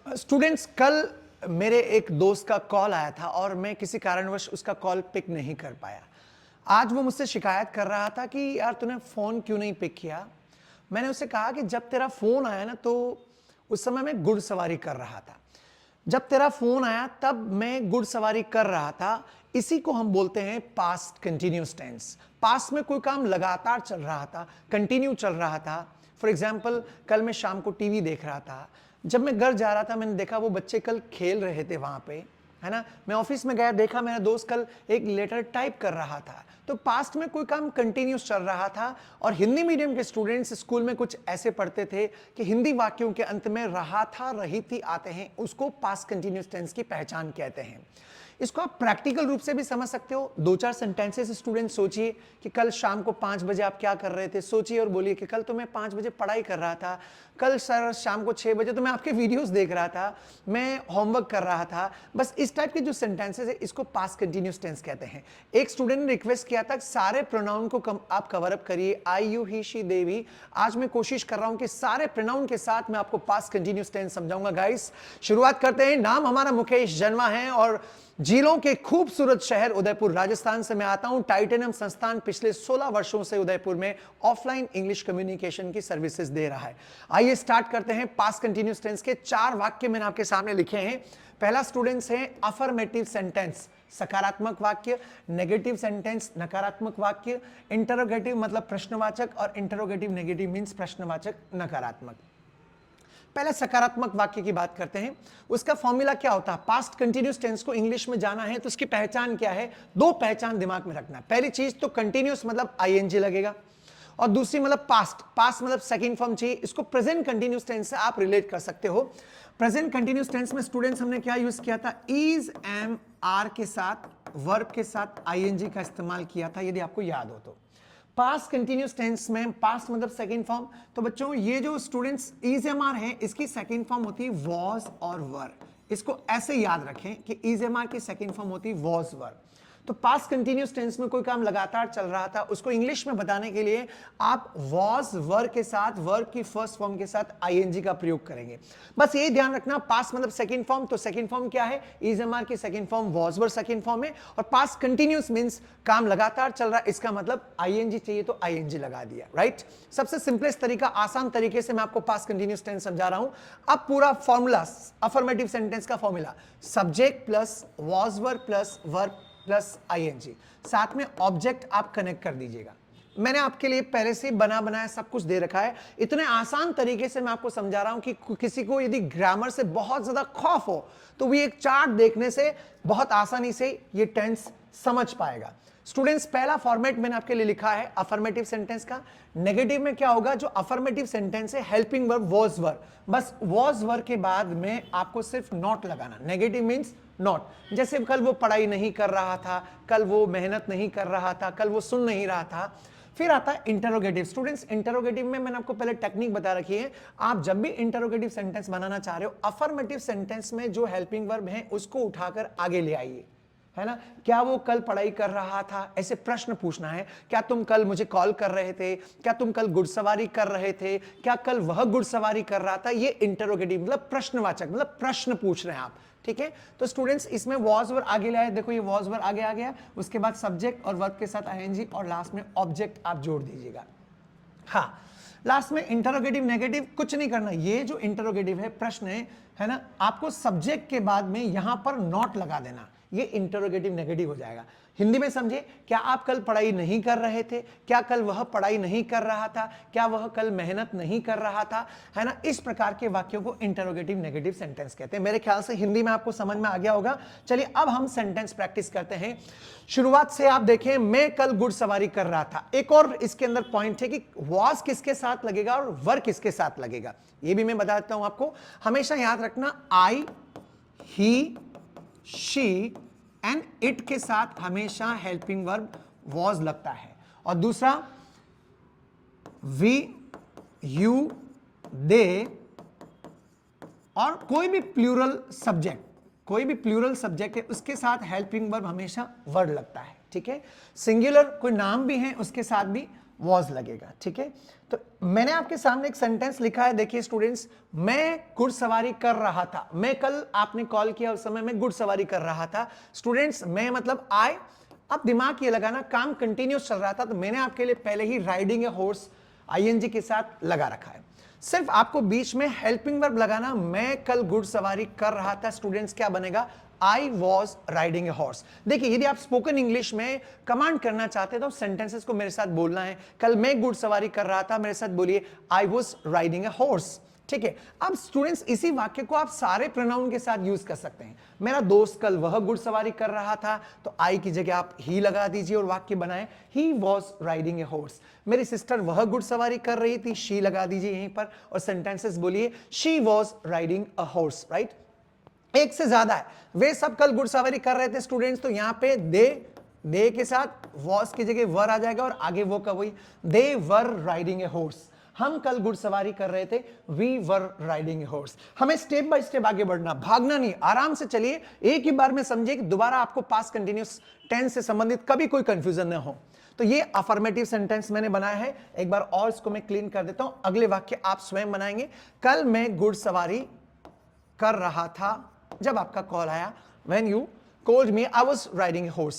Students, कल मेरे एक दोस्त का कॉल आया था और मैं किसी कारणवश उसका कॉल पिक नहीं कर पाया। आज वो मुझसे शिकायत कर रहा था कि यार तूने फ़ोन क्यों नहीं पिक किया। मैंने उससे कहा कि जब तेरा फ़ोन आया ना, तो उस समय मैं घुड़सवारी कर रहा था। जब तेरा फ़ोन आया तब मैं घुड़सवारी कर रहा था। इसी को हम बोलते हैं पास्ट कंटिन्यूस टेंस। पास्ट में कोई काम लगातार चल रहा था, कंटिन्यू चल रहा था। फॉर एग्जाम्पल, कल मैं शाम को टीवी देख रहा था। जब मैं घर जा रहा था, मैंने देखा वो बच्चे कल खेल रहे थे वहां पे, है ना। मैं ऑफिस में गया, देखा मेरा दोस्त कल एक लेटर टाइप कर रहा था। तो पास्ट में कोई काम कंटिन्यूस चल रहा था। और हिंदी मीडियम के स्टूडेंट्स स्कूल में कुछ ऐसे पढ़ते थे कि हिंदी वाक्यों के अंत में रहा था, रही थी आते हैं, उसको पास्ट कंटिन्यूस टेंस की पहचान कहते हैं। इसको आप प्रैक्टिकल रूप से भी समझ सकते हो। दो चार सेंटेंसेस स्टूडेंट सोचिए कि कल शाम को 5 बजे आप क्या कर रहे थे। सोचिए और बोलिए कि कल तो मैं 5 बजे पढ़ाई कर रहा था, कल सर शाम को 6 बजे तो मैं आपके वीडियोस देख रहा था, मैं होमवर्क कर रहा था। बस इस टाइप के जो सेंटेंसेस है, इसको पास्ट कंटिन्यूस टेंस कहते हैं। एक स्टूडेंट ने रिक्वेस्ट किया था सारे प्रोनाउन को आप कवर अप करिए, I, you, he, she, they, we. आज मैं कोशिश कर रहा हूं कि सारे प्रोनाउन के साथ मैं आपको पास्ट कंटिन्यूस टेंस समझाऊंगा। गाइस, शुरुआत करते हैं। नाम हमारा मुकेश जन्मा है और झीलों के खूबसूरत शहर उदयपुर राजस्थान से मैं आता हूं। टाइटेनियम संस्थान पिछले 16 वर्षों से उदयपुर में ऑफलाइन इंग्लिश कम्युनिकेशन की सर्विसेज दे रहा है। आइए स्टार्ट करते हैं। पास्ट कंटिन्यूस टेंस के 4 वाक्य मैंने आपके सामने लिखे हैं। पहला स्टूडेंट्स है अफर्मेटिव सेंटेंस, सकारात्मक वाक्य। नेगेटिव सेंटेंस, नकारात्मक वाक्य। इंटरोगेटिव मतलब प्रश्नवाचक और इंटरोगेटिव नेगेटिव मींस प्रश्नवाचक नकारात्मक। पहले सकारात्मक वाक्य की बात करते हैं। उसका फॉर्मूला क्या होता है? पास्ट कंटिन्यूस टेंस को इंग्लिश में जाना है तो उसकी पहचान क्या है? 2 पहचान दिमाग में रखना। पहली चीज तो कंटिन्यूस मतलब आईएनजी लगेगा, और दूसरी मतलब पास्ट। पास्ट मतलब सेकंड फॉर्म चाहिए। इसको प्रेजेंट कंटिन्यूस टेंस से आप रिलेट कर सकते हो। प्रेजेंट कंटिन्यूस टेंस में स्टूडेंट्स हमने क्या यूज किया था? इज, एम, आर के साथ, वर्ब के साथ आईएनजी का इस्तेमाल किया था, यदि आपको याद हो तो। पास्ट कंटिन्यूस टेंस में पास्ट मतलब सेकंड फॉर्म। तो बच्चों, ये जो स्टूडेंट्स इज, एम, आर है, इसकी सेकंड फॉर्म होती है वॉज और वर। इसको ऐसे याद रखें कि इज, एम, आर की सेकंड फॉर्म होती है वॉज, वर। तो पास्ट कंटिन्यूस टेंस में कोई काम लगातार चल रहा था, उसको इंग्लिश में बताने के लिए आप वॉज वर के साथ, वर्ब की फर्स्ट फॉर्म के साथ आईएनजी का प्रयोग करेंगे। बस ये ध्यान रखना, पास्ट मतलब सेकंड फॉर्म, तो सेकंड फॉर्म क्या है? इज, एम, आर की second form was were second form है। और पास्ट कंटिन्यूस मींस काम लगातार चल रहा है, इसका मतलब आईएनजी चाहिए तो आईएनजी लगा दिया। राइट? सबसे सिंपलेस्ट तरीका, आसान तरीके से मैं आपको पास्ट कंटिन्यूस टेंस समझा रहा हूं। अब पूरा फॉर्मूला, अफर्मेटिव सेंटेंस का formula, subject plus was were plus verb plus ING, साथ में ऑब्जेक्ट आप कनेक्ट कर दीजिएगा। मैंने आपके लिए पहले से बना बनाया सब कुछ दे रखा है। इतने आसान तरीके से मैं आपको समझा रहा हूं कि किसी को यदि ग्रामर से बहुत ज्यादा खौफ हो तो भी एक चार्ट देखने से बहुत आसानी से ये टेंस समझ पाएगा। स्टूडेंट्स, पहला फॉर्मेट मैंने आपके लिए लिखा है अफर्मेटिव सेंटेंस का। नेगेटिव में क्या होगा? जो अफर्मेटिव सेंटेंस है, हेल्पिंग वर्ब वॉज वर, बस वॉज वर के बाद में आपको सिर्फ नॉट लगाना। Negative means not. जैसे कल वो पढ़ाई नहीं कर रहा था, कल वो मेहनत नहीं कर रहा था, कल वो सुन नहीं रहा था। फिर आता है इंटरोगेटिव। स्टूडेंट्स, इंटरोगेटिव में मैंने आपको पहले टेक्निक बता रखी है। आप जब भी इंटरोगेटिव सेंटेंस बनाना चाह रहे हो, अफर्मेटिव सेंटेंस में जो हेल्पिंग वर्ब है उसको उठाकर आगे ले आइए, है ना। क्या वो कल पढ़ाई कर रहा था, ऐसे प्रश्न पूछना है। क्या तुम कल मुझे कॉल कर रहे थे? क्या तुम कल घुड़सवारी कर रहे थे? क्या कल वह घुड़सवारी कर रहा था? ये इंटरोगेटिव मतलब प्रश्नवाचक, मतलब प्रश्न पूछ रहे हैं आप। ठीक है, तो स्टूडेंट्स, इसमें वॉज वर आगे लाए। देखो ये वॉज वर आगे आ गया, उसके बाद सब्जेक्ट और वर्ब के साथ आईएनजी, और लास्ट में ऑब्जेक्ट आप जोड़ दीजिएगा। हाँ, लास्ट में इंटरोगेटिव नेगेटिव कुछ नहीं करना। ये जो इंटरोगेटिव है, प्रश्न है ना, आपको सब्जेक्ट के बाद में यहां पर नॉट लगा देना, ये इंटरोगेटिव नेगेटिव हो जाएगा। हिंदी में समझे, क्या आप कल पढ़ाई नहीं कर रहे थे? क्या कल वह पढ़ाई नहीं कर रहा था? क्या वह कल मेहनत नहीं कर रहा था? है ना। इस प्रकार के वाक्यों को इंटरोगेटिव नेगेटिव सेंटेंस कहते हैं। मेरे ख्याल से हिंदी में आपको समझ में आ गया होगा। चलिए अब हम सेंटेंस प्रैक्टिस करते हैं। शुरुआत से आप देखें, मैं कल घुड़सवारी कर रहा था। एक और इसके अंदर पॉइंट है कि वॉज किसके साथ लगेगा और वर किसके साथ लगेगा, ये भी मैं बता देता हूं आपको। हमेशा याद रखना, आई, ही, शी एंड इट के साथ हमेशा हेल्पिंग वर्ब वॉज लगता है। और दूसरा, वी, यू, दे, और कोई भी प्लूरल सब्जेक्ट, कोई भी प्लूरल सब्जेक्ट है उसके साथ हेल्पिंग वर्ब हमेशा वर्ड लगता है। ठीक है, सिंगुलर कोई नाम भी है उसके साथ भी वॉज लगेगा, ठीक है। तो मैंने आपके सामने एक सेंटेंस लिखा है, देखिए स्टूडेंट्स, मैं घुड़सवारी कर रहा था। मैं कल आपने कॉल किया उस समय मैं घुड़सवारी कर रहा था। स्टूडेंट्स मैं मतलब आई, अब दिमाग ये लगाना काम कंटिन्यूस चल रहा था, तो मैंने आपके लिए पहले ही राइडिंग ए हॉर्स आईएनजी के साथ लगा रखा है। सिर्फ आपको बीच में हेल्पिंग वर्ब लगाना, मैं कल घुड़सवारी कर रहा था। स्टूडेंट्स क्या बनेगा, I was riding a horse. देखिए यदि आप स्पोकन इंग्लिश में कमांड करना चाहते हैं तो सेंटेंसेस को मेरे साथ बोलना है। कल मैं घुड़सवारी कर रहा था, मेरे साथ बोलिए I was riding a horse, ठीक है। अब स्टूडेंट्स इसी वाक्य को आप सारे प्रोनाउन के साथ यूज कर सकते हैं। मेरा दोस्त कल वह घुड़सवारी कर रहा था, तो आई की जगह आप ही लगा दीजिए और वाक्य बनाए, he was riding a horse. मेरी सिस्टर वह घुड़सवारी कर रही थी, शी लगा दीजिए यहीं पर और सेंटेंसेस बोलिए, she was riding a horse, right. एक से ज्यादा है, वे सब कल घुड़सवारी कर रहे थे स्टूडेंट्स, तो यहां पे दे के साथ वॉज की जगह वर आ जाएगा और आगे वो कब हुई, दे वर राइडिंग ए हॉर्स। हम कल घुड़सवारी कर रहे थे, we were riding a horse. हमें स्टेप बाय स्टेप आगे बढ़ना, भागना नहीं, आराम से चलिए, एक ही बार में समझिए कि दोबारा आपको पास्ट कंटिन्यूअस टेंस से संबंधित कभी कोई कंफ्यूजन न हो। तो ये अफर्मेटिव सेंटेंस मैंने बनाया है, एक बार और इसको मैं क्लीन कर देता हूं। अगले वाक्य आप स्वयं बनाएंगे, कल मैं घुड़सवारी कर रहा था जब आपका कॉल आया, when you called me I was riding a horse।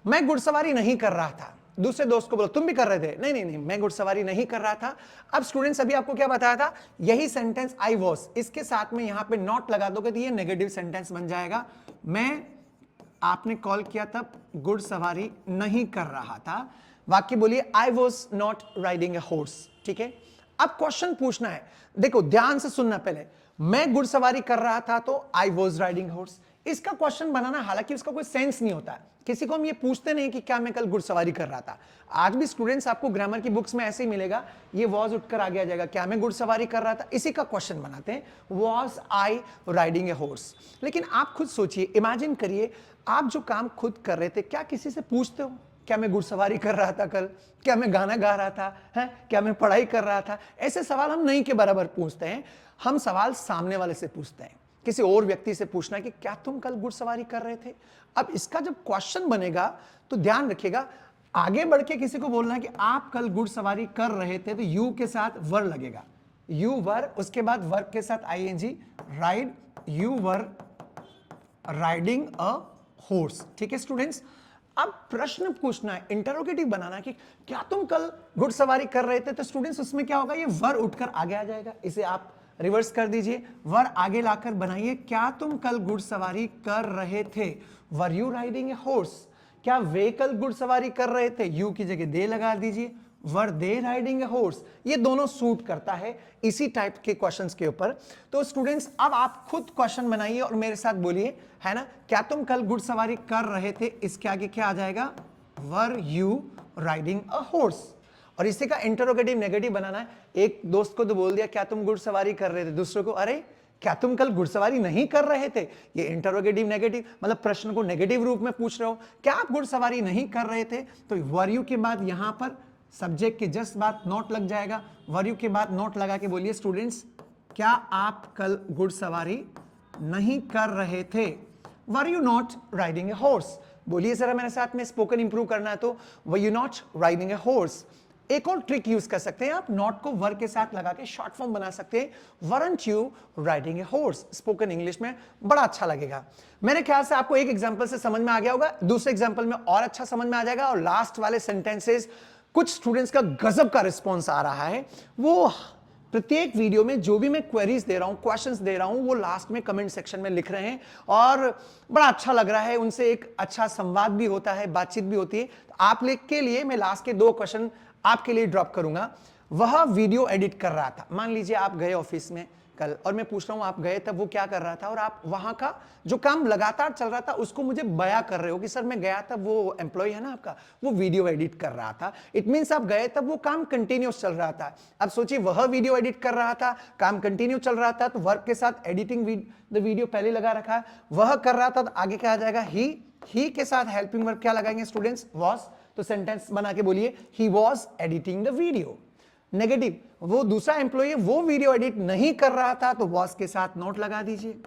मैं घुड़सवारी नहीं कर रहा था। दूसरे दोस्त को बोलो तुम भी कर रहे थे, नहीं नहीं नहीं मैं घुड़सवारी नहीं कर रहा था। अब स्टूडेंट्स अभी आपको क्या बताया था, यही सेंटेंस आई वॉज, इसके साथ में यहां पे नॉट लगा दोगे तो ये नेगेटिव सेंटेंस बन जाएगा। मैं, आपने कॉल किया तब घुड़सवारी नहीं कर रहा था, वाक्य बोलिए I was not riding a horse, ठीक है। अब क्वेश्चन पूछना है, देखो ध्यान से सुनना, पहले मैं घुड़सवारी कर रहा था तो आई वॉज राइडिंग हॉर्स, इसका क्वेश्चन बनाना हालांकि उसका कोई सेंस नहीं होता है। किसी को हम ये पूछते नहीं कि क्या मैं कल घुड़सवारी कर रहा था। आज भी स्टूडेंट्स आपको ग्रामर की बुक्स में ऐसे ही मिलेगा, ये वॉज उठकर आगे आ जाएगा, क्या मैं घुड़सवारी कर रहा था, इसी का क्वेश्चन बनाते हैं, was I riding a horse. लेकिन आप खुद सोचिए, इमेजिन करिए, आप जो काम खुद कर रहे थे क्या किसी से पूछते हो, क्या मैं घुड़सवारी कर रहा था कल, क्या मैं गाना गा रहा था, है क्या मैं पढ़ाई कर रहा था। ऐसे सवाल हम नहीं के बराबर पूछते हैं, हम सवाल सामने वाले से पूछते हैं, किसी और व्यक्ति से पूछना कि क्या तुम कल घुड़सवारी कर रहे थे। अब इसका जब क्वेश्चन बनेगा तो ध्यान रखिएगा, आगे बढ़ के किसी को बोलना है कि आप कल घुड़सवारी कर रहे थे, तो यू के साथ वर लगेगा, यू वर, उसके बाद वर्ब के साथ ING, ride, you were riding a horse, ठीक है स्टूडेंट्स। अब प्रश्न पूछना है, इंटरोगेटिव बनाना कि क्या तुम कल घुड़सवारी कर रहे थे, तो स्टूडेंट्स उसमें क्या होगा, ये वर उठकर आगे आ जाएगा, इसे आप रिवर्स कर दीजिए, वर आगे लाकर बनाइए, क्या तुम कल घुड़सवारी कर रहे थे, were you riding a horse. क्या वे कल घुड़सवारी कर रहे थे, यू की जगह दे लगा दीजिए, वर दे राइडिंग ए हॉर्स। ये दोनों सूट करता है इसी टाइप के क्वेश्चंस के ऊपर। तो स्टूडेंट्स अब आप खुद क्वेश्चन बनाइए और मेरे साथ बोलिए, है ना, क्या तुम कल घुड़सवारी कर रहे थे, इसके आगे क्या आ जाएगा, were you riding a horse. और इसी का इंटरोगेटिव नेगेटिव बनाना है। एक दोस्त को तो बोल दिया क्या तुम घुड़सवारी कर रहे थे, दूसरे को अरे क्या तुम कल घुड़सवारी नहीं कर रहे थे। ये इंटरोगेटिव नेगेटिव, मतलब प्रश्न को नेगेटिव रूप में पूछ रहे हो, क्या आप घुड़सवारी नहीं कर रहे थे, तो वर यू के बाद यहां पर सब्जेक्ट के जस्ट बाद नोट लग जाएगा, वर यू के बाद नोट लगा के बोलिए स्टूडेंट्स, क्या आप कल घुड़सवारी नहीं कर रहे थे, were you not riding a horse. बोलिए जरा मेरे साथ में, स्पोकन इंप्रूव करना है तो were you not riding a horse. एक और ट्रिक यूज कर सकते हैं आप, नॉट को वर के साथ लगा के शॉर्ट फॉर्म बना सकते हैं, weren't you riding a horse. Spoken English में बड़ा अच्छा लगेगा। मेरे ख्याल से आपको एक एग्जांपल से समझ में आ गया होगा, दूसरे एग्जांपल में और अच्छा समझ में आ जाएगा। और लास्ट वाले सेंटेंसेस कुछ स्टूडेंट्स का गजब का रिस्पॉन्स आ रहा है, वो प्रत्येक वीडियो में जो भी मैं क्वेरीज दे रहा हूं, क्वेश्चंस दे रहा हूं, वो लास्ट में कमेंट सेक्शन में लिख रहे हैं और बड़ा अच्छा लग रहा है, उनसे एक अच्छा संवाद भी होता है, बातचीत भी होती है। तो आप लोग के लिए मैं लास्ट के 2 क्वेश्चन आपके लिए ड्रॉप करूंगा। वह वीडियो एडिट कर रहा था, मान लीजिए आप गए ऑफिस में कल और मैं पूछ रहा हूं आप गए तब वो क्या कर रहा था, और आप वहां का जो काम लगातार चल रहा था उसको मुझे बयां कर रहे हो कि सर मैं गया तब वो एम्प्लॉय है ना आपका, वो वीडियो एडिट कर रहा था। इट मींस आप गए तब वो काम कंटिन्यूस चल रहा था। अब सोचिए वह वीडियो एडिट कर रहा था, काम कंटिन्यू चल रहा था, तो वर्ब के साथ एडिटिंग द वीडियो पहले लगा रखा है, वह कर रहा था, तो आगे क्या आ जाएगा, ही के साथ हेल्पिंग वर्ब क्या लगाएंगे स्टूडेंट्स, वॉज। तो सेंटेंस बना के बोलिए, he was editing the video. Negative, वो दूसरा एम्प्लॉय वो वीडियो एडिट नहीं कर रहा था, तो वॉज के साथ नोट लगा दीजिए।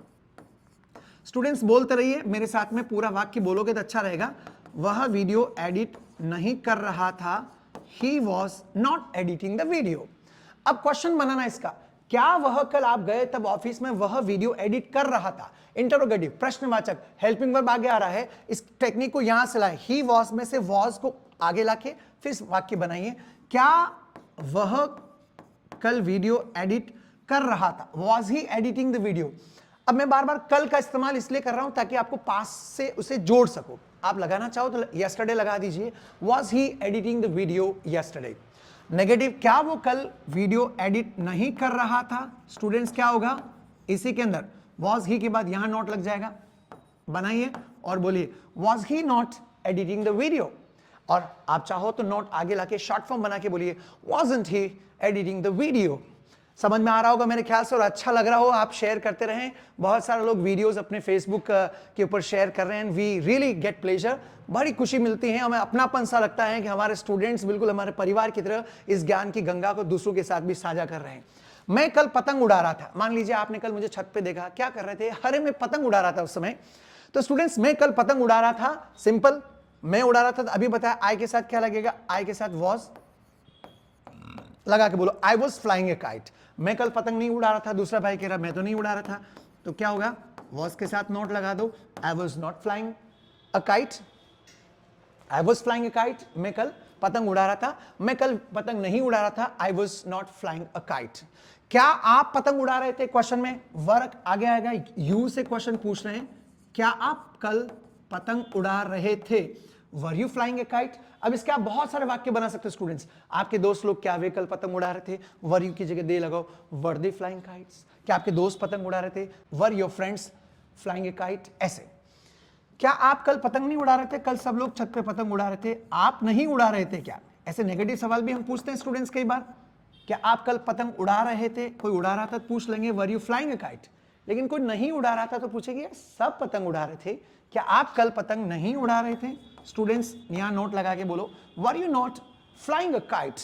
स्टूडेंट्स बोलते रहिए मेरे साथ में, पूरा वाक्य बोलोगे तो अच्छा रहेगा। वह वीडियो एडिट नहीं कर रहा था, he was not editing the video. अब क्वेश्चन बनाना इसका, क्या वह कल आप गए तब ऑफिस में वह वीडियो एडिट कर रहा था? इंटरोगेटिव, प्रश्नवाचक, हेल्पिंग वर्ब आगे आ रहा है। इस टेक्निक को यहां से लाए, ही वॉज में से वॉज को आगे लाके फिर वाक्य बनाइए। क्या वह कल वीडियो एडिट कर रहा था? Was he editing the video? अब मैं बार बार कल का इस्तेमाल इसलिए कर रहा हूं ताकि आपको पास से उसे जोड़ सको। आप लगाना चाहो तो यस्टरडे लगा दीजिए, was he editing the video yesterday. Negative, क्या वो कल वीडियो एडिट नहीं कर रहा था? स्टूडेंट्स क्या होगा इसी के अंदर, वॉज ही के बाद यहां नॉट लग जाएगा। बनाइए और बोलिए was he not editing the video, और आप चाहो तो नॉट आगे लाके शॉर्ट फॉर्म बना के बोलिए wasn't he editing the video. समझ में आ रहा होगा मेरे ख्याल से, और अच्छा लग रहा हो आप शेयर करते रहें। बहुत सारे लोग वीडियोस अपने फेसबुक के ऊपर शेयर कर रहे हैं, वी रियली गेट प्लेजर, बड़ी खुशी मिलती है हमें, अपनापन सा लगता है कि हमारे स्टूडेंट्स बिल्कुल हमारे परिवार की तरह इस ज्ञान की गंगा को दूसरों के साथ भी साझा कर रहे हैं। मैं कल पतंग उड़ा रहा था, मान लीजिए आपने कल मुझे छत पे देखा, क्या कर रहे थे? अरे मैं पतंग उड़ा रहा था उस समय। तो स्टूडेंट्स मैं कल पतंग उड़ा रहा था, सिंपल, मैं उड़ा रहा था। तो अभी बताया आई के साथ क्या लगेगा? आई के साथ वॉज लगा के बोलो, I was flying A kite. मैं कल पतंग नहीं उड़ा रहा था, दूसरा भाई कह रहा मैं तो नहीं उड़ा रहा था, तो क्या होगा? वॉज के साथ नॉट लगा दो, I was not flying a kite, I was flying A kite. मैं कल पतंग उड़ा रहा था, मैं कल पतंग नहीं उड़ा रहा था, I was not flying a kite. क्या आप पतंग उड़ा रहे थे? क्वेश्चन में वर्क आगे आएगा, यू से क्वेश्चन पूछ रहे हैं, क्या आप कल पतंग उड़ा रहे थे? Were you flying A kite? अब इसके आप बहुत सारे वाक्य बना सकते हो स्टूडेंट्स। आपके दोस्त लोग, क्या वे कल पतंग उड़ा रहे थे? वर यू की जगह दे लगाओ, वर दे फ्लाइंग काइट्स। क्या आपके दोस्त पतंग उड़ा रहे थे? Were your friends flying A kite? ऐसे। क्या आप कल पतंग नहीं उड़ा रहे थे? कल सब लोग छत पे पतंग उड़ा रहे थे, आप नहीं उड़ा रहे थे क्या? ऐसे नेगेटिव सवाल भी हम पूछते हैं स्टूडेंट्स कई बार। क्या आप कल पतंग उड़ा रहे थे? कोई उड़ा रहा था तो पूछ लेंगे were you flying A kite. लेकिन कोई नहीं उड़ा रहा था तो पूछेंगे सब पतंग उड़ा रहे थे, क्या आप कल पतंग नहीं उड़ा रहे थे? स्टूडेंट्स यहां नोट लगा के बोलो, were you not flying a kite?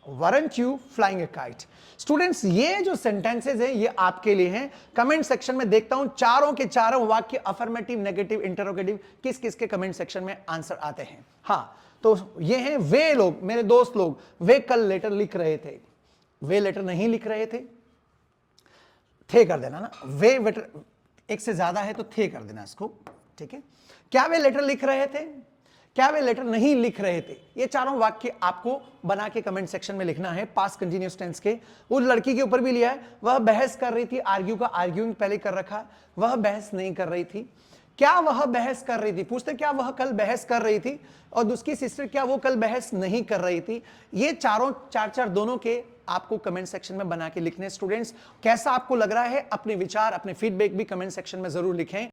Weren't you flying a kite? Students ये जो सेंटेंसेस हैं ये आपके लिए हैं। कमेंट सेक्शन में देखता हूं चारों के चारों वाक्य अफर्मेटिव, नेगेटिव, इंटरोगेटिव किस किस के कमेंट सेक्शन में आंसर आते हैं। हाँ, तो ये हैं वे लोग, मेरे दोस्त लोग, वे कल लेटर लिख रहे थे। वे लेटर नहीं लिख रहे थे कर देना ना, वे लेटर एक से ज्यादा है तो थे कर देना इसको, ठीक है। क्या वे लेटर लिख रहे थे? क्या वे लेटर नहीं लिख रहे थे? ये चारों वाक्य आपको बना के कमेंट सेक्शन में लिखना है, पास्ट कंटीन्यूअस टेंस के। उस लड़की के ऊपर भी लिया है, वह बहस कर रही थी, आर्ग्यू का आर्ग्यूइंग पहले कर रखा, वह बहस नहीं कर रही थी। क्या वह बहस कर रही थी? पूछते क्या वह कल बहस कर रही थी, और उसकी सिस्टर क्या वो कल बहस नहीं कर रही थी? ये चारों चार दोनों के आपको कमेंट सेक्शन में बना के लिखने। स्टूडेंट्स कैसा आपको लग रहा है? अपने विचार, अपने फीडबैक भी कमेंट सेक्शन में जरूर लिखें।